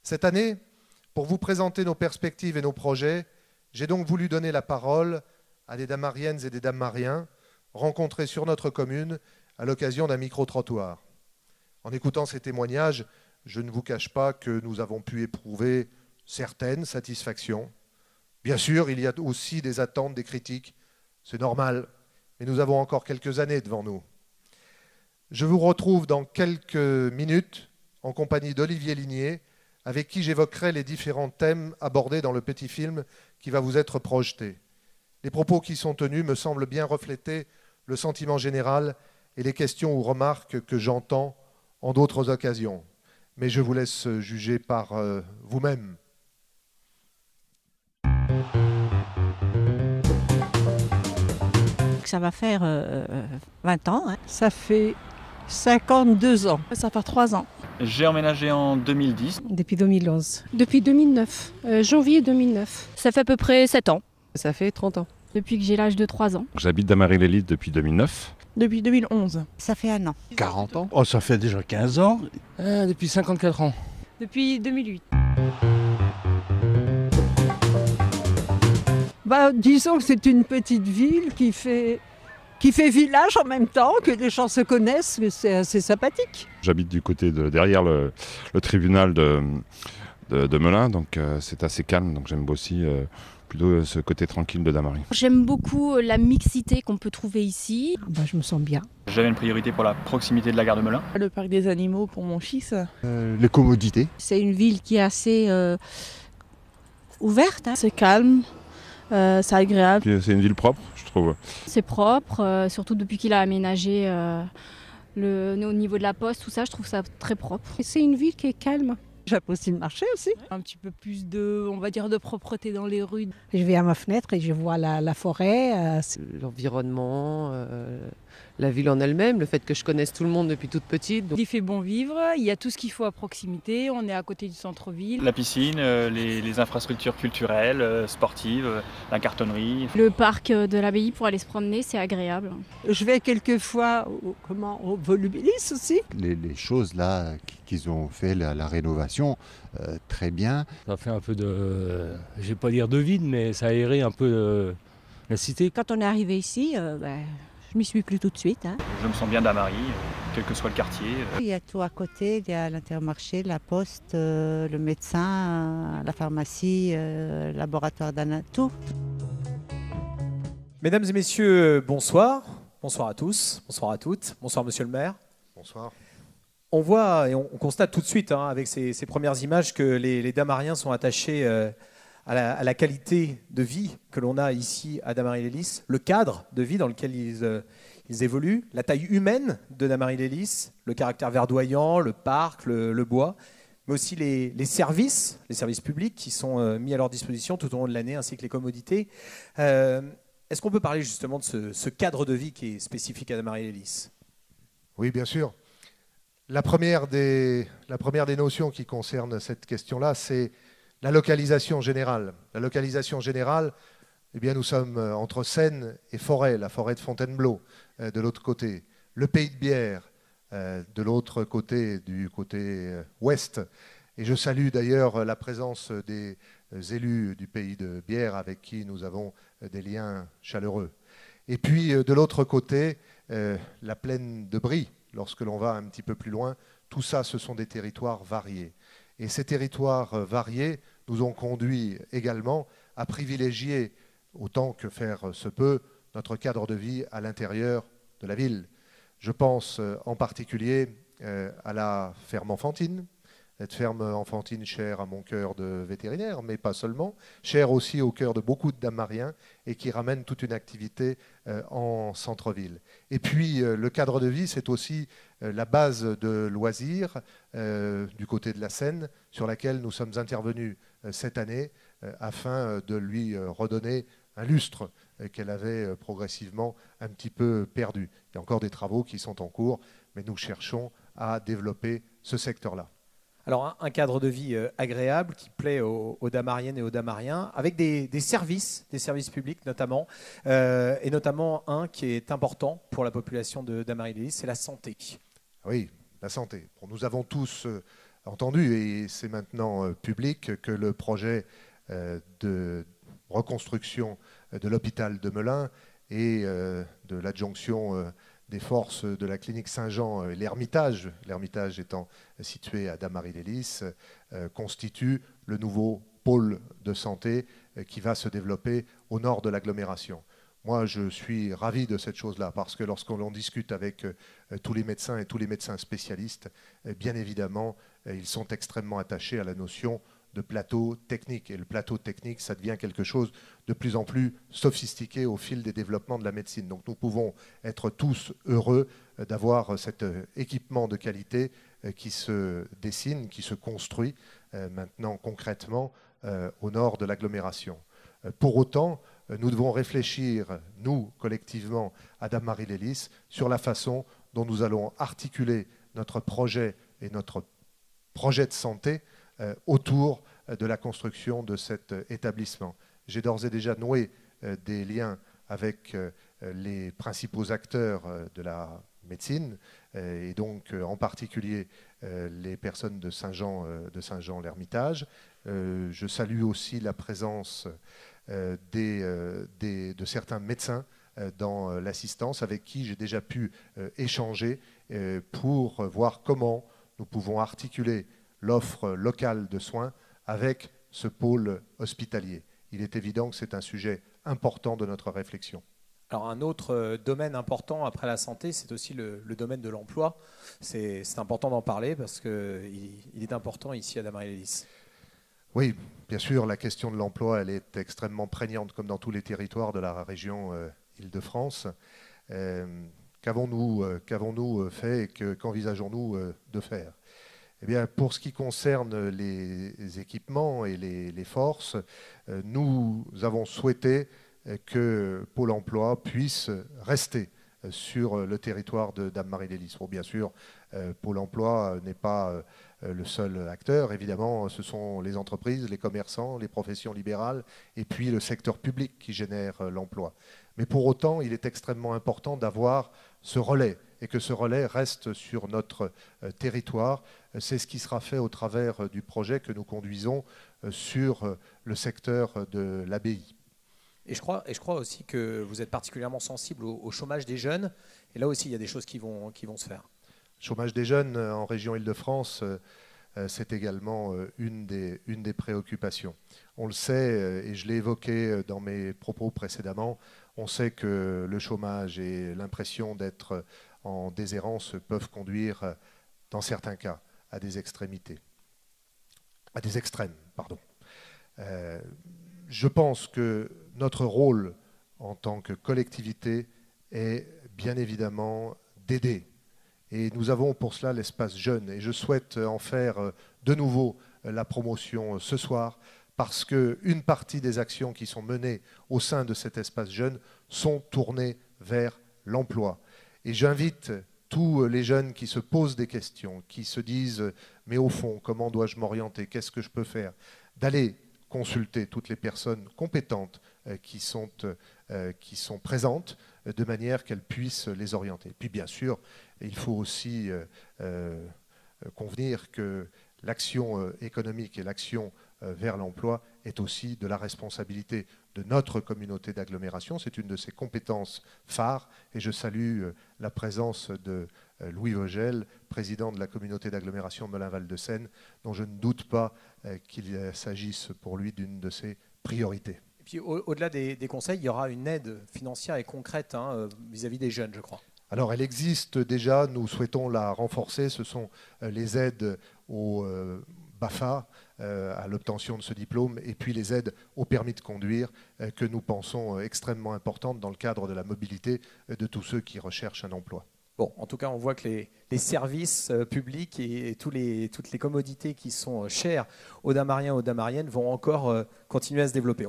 Cette année, pour vous présenter nos perspectives et nos projets, j'ai donc voulu donner la parole à des Damariennes et des Damariens rencontrés sur notre commune à l'occasion d'un micro-trottoir. En écoutant ces témoignages, je ne vous cache pas que nous avons pu éprouver certaines satisfactions. Bien sûr, il y a aussi des attentes, des critiques, c'est normal, mais nous avons encore quelques années devant nous. Je vous retrouve dans quelques minutes en compagnie d'Olivier Ligné, avec qui j'évoquerai les différents thèmes abordés dans le petit film qui va vous être projeté. Les propos qui sont tenus me semblent bien refléter le sentiment général et les questions ou remarques que j'entends en d'autres occasions. Mais je vous laisse juger par vous-même. Ça va faire 20 ans. Hein. Ça fait 52 ans. Ça fait 3 ans. J'ai emménagé en 2010. Depuis 2011. Depuis 2009, janvier 2009. Ça fait à peu près 7 ans. Ça fait 30 ans. Depuis que j'ai l'âge de 3 ans. J'habite Damary-les-Lys depuis 2009. Depuis 2011. Ça fait 1 an. 40 ans. Oh, ça fait déjà 15 ans. Depuis 54 ans. Depuis 2008. Disons que c'est une petite ville qui fait village en même temps, que les gens se connaissent, mais c'est assez sympathique. J'habite du côté derrière le tribunal de Melun, donc c'est assez calme, donc j'aime aussi plutôt ce côté tranquille de Damary. J'aime beaucoup la mixité qu'on peut trouver ici. Je me sens bien. J'avais une priorité pour la proximité de la gare de Melun. Le parc des animaux pour mon fils. Les commodités. C'est une ville qui est assez ouverte. Hein. C'est calme, c'est agréable. Puis, c'est une ville propre, je trouve. C'est propre, surtout depuis qu'il a aménagé au niveau de la poste, tout ça, je trouve ça très propre. C'est une ville qui est calme. J'apprécie le marché aussi. Un petit peu plus de propreté dans les rues. Je vais à ma fenêtre et je vois la forêt. L'environnement, la ville en elle-même, le fait que je connaisse tout le monde depuis toute petite. Il fait bon vivre, il y a tout ce qu'il faut à proximité, on est à côté du centre-ville. La piscine, les infrastructures culturelles, sportives, la cartonnerie. Le parc de l'abbaye pour aller se promener, c'est agréable. Je vais quelquefois au Volubilis aussi. Les choses là qu'ils ont fait, la rénovation, très bien. Ça fait un peu je vais pas dire de vide, mais ça a aéré un peu la cité. Quand on est arrivé ici, je m'y suis plu tout de suite. Hein. Je me sens bien Damary, quel que soit le quartier. Il y a tout à côté, il y a l'Intermarché, la poste, le médecin, la pharmacie, le laboratoire d'anatomie, tout. Mesdames et messieurs, bonsoir. Bonsoir à tous, bonsoir à toutes, bonsoir monsieur le maire. Bonsoir. On voit et on constate tout de suite avec ces premières images que les Damariens sont attachés à la qualité de vie que l'on a ici à Damary-les-Lys, le cadre de vie dans lequel ils évoluent, la taille humaine de Damary-les-Lys, le caractère verdoyant, le parc, le bois, mais aussi les services publics qui sont mis à leur disposition tout au long de l'année, ainsi que les commodités. Est-ce qu'on peut parler justement de ce cadre de vie qui est spécifique à Damary-les-Lys ? Oui, bien sûr. La première des notions qui concerne cette question-là, c'est la localisation générale. La localisation générale, eh bien, nous sommes entre Seine et Forêt, la forêt de Fontainebleau, de l'autre côté. Le Pays de Bière, de l'autre côté, du côté ouest. Et je salue d'ailleurs la présence des élus du Pays de Bière avec qui nous avons des liens chaleureux. Et puis, de l'autre côté, la plaine de Brie, lorsque l'on va un petit peu plus loin, tout ça, ce sont des territoires variés. Et ces territoires variés nous ont conduit également à privilégier, autant que faire se peut, notre cadre de vie à l'intérieur de la ville. Je pense en particulier à la ferme enfantine, cette ferme enfantine chère à mon cœur de vétérinaire, mais pas seulement, chère aussi au cœur de beaucoup de Damariens et qui ramène toute une activité en centre-ville. Et puis le cadre de vie, c'est aussi la base de loisirs du côté de la Seine, sur laquelle nous sommes intervenus cette année afin de lui redonner un lustre qu'elle avait progressivement un petit peu perdu. Il y a encore des travaux qui sont en cours, mais nous cherchons à développer ce secteur-là. Alors un cadre de vie agréable qui plaît aux Damariennes et aux Damariens, avec des services publics notamment, et notamment un qui est important pour la population de Damary-les-Lys, c'est la santé. Oui, la santé. Bon, nous avons tous entendu, et c'est maintenant public, que le projet de reconstruction de l'hôpital de Melun et de l'adjonction des forces de la clinique Saint-Jean, l'Ermitage étant situé à Damary-lès-Lys, constitue le nouveau pôle de santé qui va se développer au nord de l'agglomération. Moi, je suis ravi de cette chose-là, parce que lorsqu'on discute avec tous les médecins et tous les médecins spécialistes, bien évidemment, ils sont extrêmement attachés à la notion de plateau technique. Et le plateau technique, ça devient quelque chose de plus en plus sophistiqué au fil des développements de la médecine. Donc nous pouvons être tous heureux d'avoir cet équipement de qualité qui se dessine, qui se construit maintenant concrètement au nord de l'agglomération. Pour autant, nous devons réfléchir, nous, collectivement, à Damary-lès-Lys, sur la façon dont nous allons articuler notre projet et notre projet de santé autour de la construction de cet établissement. J'ai d'ores et déjà noué des liens avec les principaux acteurs de la médecine, et donc en particulier les personnes de Saint-Jean-l'Ermitage. Je salue aussi la présence de certains médecins dans l'assistance avec qui j'ai déjà pu échanger pour voir comment nous pouvons articuler l'offre locale de soins avec ce pôle hospitalier. Il est évident que c'est un sujet important de notre réflexion. Alors un autre domaine important après la santé, c'est aussi le domaine de l'emploi. C'est important d'en parler parce qu'il est important ici à Damary-lès-Lys. Oui, bien sûr, la question de l'emploi, elle est extrêmement prégnante comme dans tous les territoires de la région Île-de-France. Qu'avons-nous fait et qu'envisageons-nous de faire ? Eh bien, pour ce qui concerne les équipements et les forces, nous avons souhaité que Pôle emploi puisse rester sur le territoire de Damary-lès-Lys. Bon, bien sûr, Pôle emploi n'est pas le seul acteur. Évidemment, ce sont les entreprises, les commerçants, les professions libérales et puis le secteur public qui génère l'emploi. Mais pour autant, il est extrêmement important d'avoir ce relais et que ce relais reste sur notre territoire. C'est ce qui sera fait au travers du projet que nous conduisons sur le secteur de l'abbaye. Et je crois aussi que vous êtes particulièrement sensible au chômage des jeunes. Et là aussi, il y a des choses qui vont se faire. Le chômage des jeunes en région Île-de-France, c'est également une des préoccupations. On le sait, et je l'ai évoqué dans mes propos précédemment, on sait que le chômage et l'impression d'être en déshérence peuvent conduire, dans certains cas, à des extrémités. À des extrêmes, pardon. Je pense que notre rôle en tant que collectivité est bien évidemment d'aider. Et nous avons pour cela l'espace jeune. Et je souhaite en faire de nouveau la promotion ce soir, parce qu'une partie des actions qui sont menées au sein de cet espace jeune sont tournées vers l'emploi. Et j'invite tous les jeunes qui se posent des questions, qui se disent « mais au fond, comment dois-je m'orienter? Qu'est-ce que je peux faire ?» d'aller consulter toutes les personnes compétentes qui sont présentes de manière qu'elles puissent les orienter. Puis bien sûr, il faut aussi convenir que l'action économique et l'action vers l'emploi est aussi de la responsabilité de notre communauté d'agglomération. C'est une de ses compétences phares et je salue la présence de Louis Vogel, président de la communauté d'agglomération Melun-Val-de-Seine, dont je ne doute pas qu'il s'agisse pour lui d'une de ses priorités. Et puis au-delà des conseils, il y aura une aide financière et concrète vis-à-vis des jeunes, je crois. Alors elle existe déjà, nous souhaitons la renforcer, ce sont les aides au BAFA, à l'obtention de ce diplôme, et puis les aides au permis de conduire que nous pensons extrêmement importantes dans le cadre de la mobilité de tous ceux qui recherchent un emploi. Bon, en tout cas, on voit que les services publics et toutes les commodités qui sont chères aux Damariens et aux Damariennes vont encore continuer à se développer.